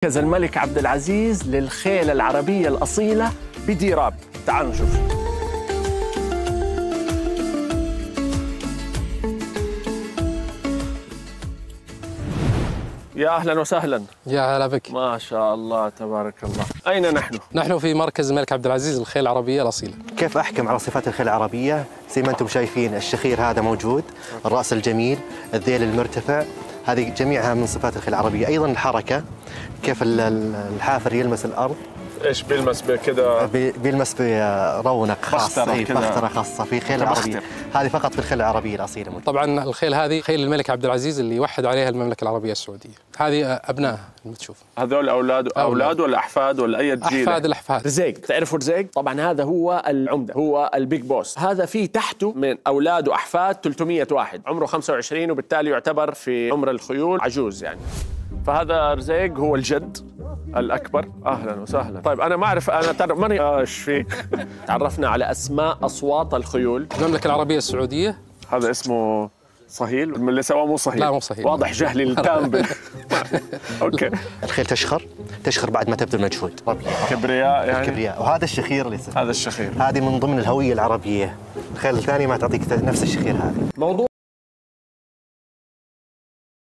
مركز الملك عبد العزيز للخيل العربية الأصيلة بديراب. تعالوا نشوف. يا أهلا وسهلا. يا هلا بك. ما شاء الله تبارك الله. أين نحن؟ نحن في مركز الملك عبد العزيز للخيل العربية الأصيلة. كيف أحكم على صفات الخيل العربية؟ زي ما أنتم شايفين الشخير هذا موجود، الرأس الجميل، الذيل المرتفع، هذه جميعها من صفات الخيل العربية. أيضا الحركة، كيف الحافر يلمس الأرض. ايش بيلمس بكذا؟ بيلمس برونق خاص، بخترة خاصة في خيل العربية. هذه فقط في الخيل العربية الأصيلة. طبعا الخيل هذه خيل الملك عبد العزيز اللي وحد عليها المملكة العربية السعودية. هذه أبنائها اللي تشوف. هذول أولاد ولا أحفاد ولا أي جيل؟ أحفاد الأحفاد. رزيق، تعرفوا رزيق؟ طبعا هذا هو العمدة، هو البيج بوس. هذا في تحته من أولاد وأحفاد 300 واحد، عمره 25 وبالتالي يعتبر في عمر الخيول عجوز يعني. فهذا رزيق هو الجد الأكبر. أهلا وسهلا. طيب أنا ما أعرف، أنا ترى ماني إيش فيك. تعرفنا على أسماء أصوات الخيول. المملكة العربية السعودية. هذا اسمه صهيل، من اللي سواه مو صهيل. لا مو صهيل. واضح جهلي التام. أوكي. الخيل تشخر بعد ما تبذل مجهود. كبرياء يعني. الكبرياء. وهذا الشخير اللي هذا الشخير. هذه من ضمن الهوية العربية. الخيل الثانية ما تعطيك نفس الشخير هذا. موضوع